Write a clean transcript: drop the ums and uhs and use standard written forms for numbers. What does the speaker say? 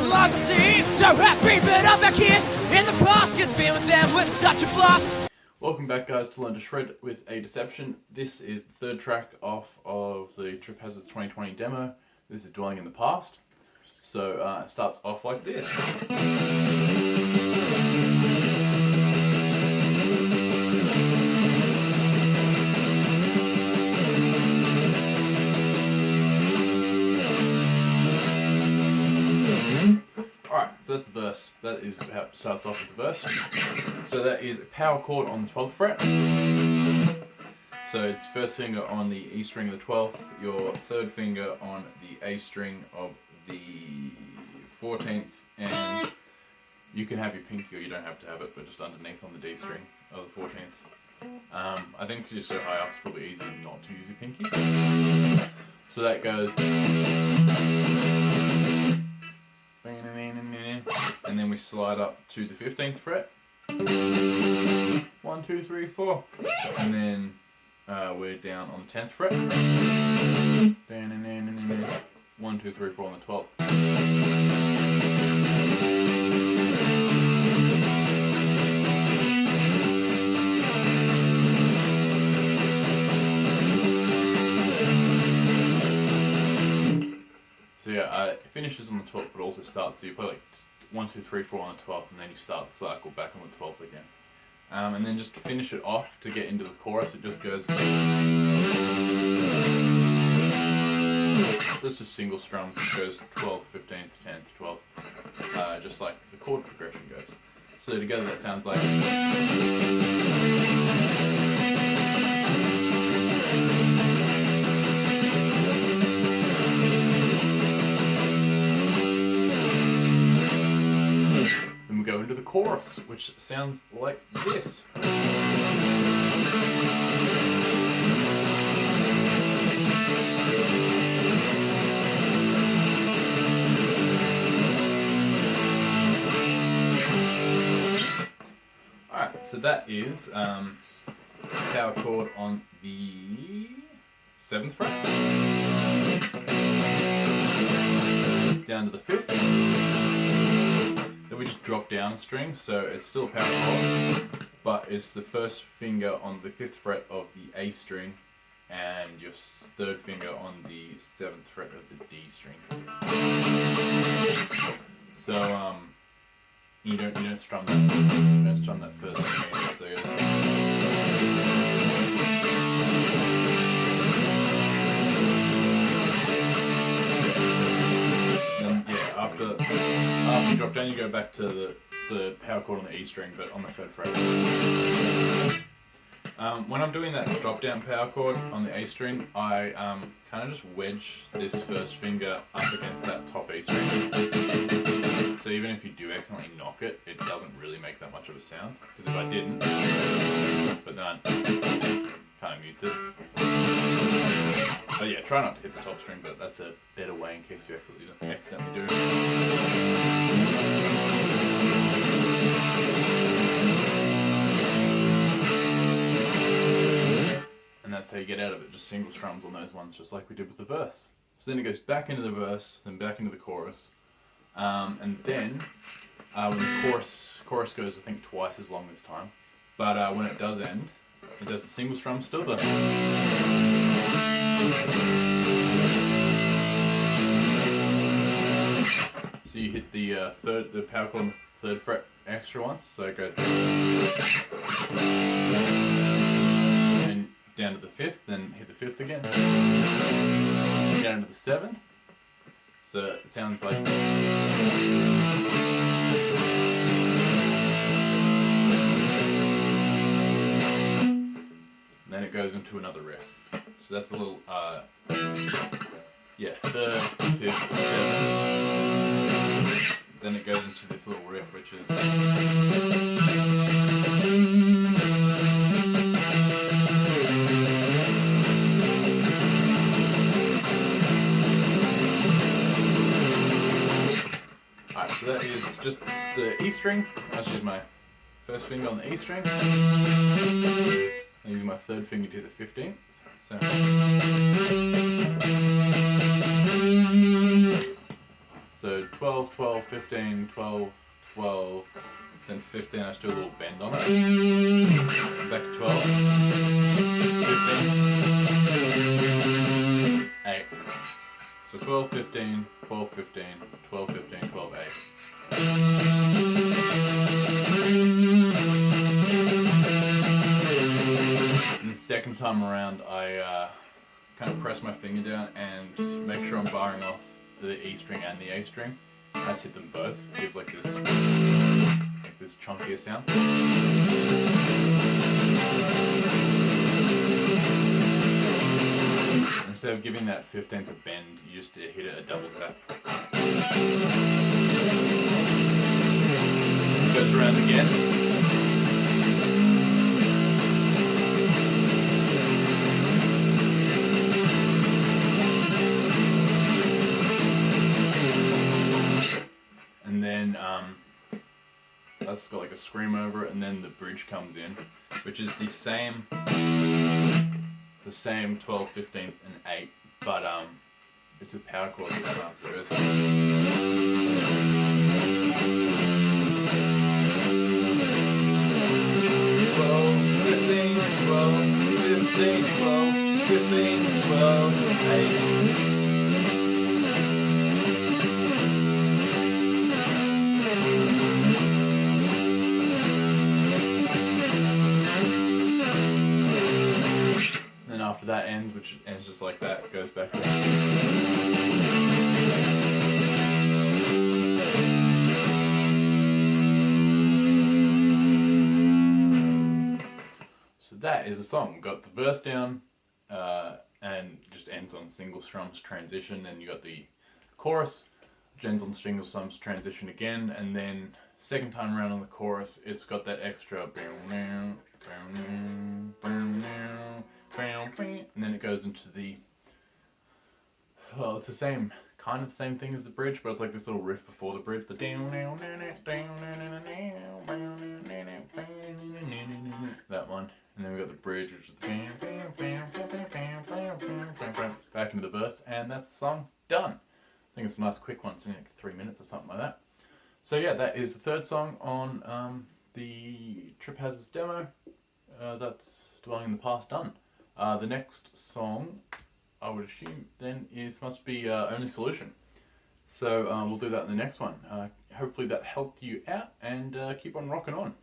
long to see. So happy, but I'm back here in the past, cause being with them was such a blast. Welcome back, guys, to Learn to Shred with a Deception. This is the third track off of the Trip Hazards 2020 demo. This is Dwelling in the Past. So it starts off like this. Alright, so that's the verse. That is how it starts off with the verse. So that is a power chord on the 12th fret. So it's first finger on the E string of the 12th, your third finger on the A string of the 14th, and you can have your pinky or you don't have to have it, but just underneath on the D string of the 14th. I think because you're so high up, it's probably easier not to use your pinky. So that goes... and then we slide up to the 15th fret. 1, 2, 3, 4. And then we're down on the 10th fret. 1, 2, 3, 4 on the 12th. So yeah, it finishes on the 12th, but also starts, so you play like 1, 2, 3, 4 on the 12th, and then you start the cycle back on the 12th again. And then just to finish it off, to get into the chorus, it just goes... So it's just single strum, it goes 12th, 15th, 10th, 12th, just like the chord progression goes. So together that sounds like... Go into the chorus, which sounds like this. Alright, so that is power chord on the 7th fret, down to the 5th. Then we just drop down a string, so it's still a power chord, but it's the first finger on the 5th fret of the A string and your third finger on the 7th fret of the D string. So you don't strum that. You don't strum that first string. So it goes. After you drop down, you go back to the power chord on the E string, but on the 3rd fret. When I'm doing that drop down power chord on the A string, I kind of just wedge this first finger up against that top E string. So even if you do accidentally knock it, it doesn't really make that much of a sound. Because if I didn't, but then I kind of mutes it. But yeah, try not to hit the top string, but that's a better way in case you accidentally do. And that's how you get out of it, just single strums on those ones, just like we did with the verse. So then it goes back into the verse, then back into the chorus. And then, when the chorus goes, I think, twice as long this time. But when it does end, it does the single strum still though. So you hit the power chord on the 3rd fret extra once, so it goes and down to the 5th, then hit the 5th again, down to the 7th. So it sounds like. Then it goes into another riff. So that's a little, 3rd, 5th, 7th. Then it goes into this little riff, which is. Alright, so that is just the E string. I'll just use my first finger on the E string. I'm using my 3rd finger to the 15th. So. So 12, 12, 12, 15, 12, 12, then 15, I just do a little bend on it. Back to 12, 15, 8. So 12, 15, 12, 15, 12, 15, 12, 8. And the second time around, I kind of press my finger down and make sure I'm barring off the E string and the A string. I just hit them both. It gives like this chunkier sound. Instead of giving that 15th a bend, you just hit it a double tap. It goes around again. And then that's got like a scream over it, and then the bridge comes in, which is the same 12, 15, and 8, but it's with power chords this time, so it goes 12, 15, 12, 15, 12, 15, 12, 8. After that ends, which ends just like that, it goes back to So that is a song. Got the verse down, and just ends on single strums transition. Then you got the chorus, which ends on single strums transition again, and then second time around on the chorus, it's got that extra and then it goes into the, well, it's the same thing as the bridge, but it's like this little riff before the bridge, the that one, and then we got the bridge, which is the back into the verse, and that's the song done. I think it's a nice quick one. It's only like 3 minutes or something like that. So yeah, that is the third song on the Trip Hazards demo. That's Dwelling in the Past done. The next song, I would assume, then must be Only Solution. So we'll do that in the next one. Hopefully that helped you out, and keep on rocking on.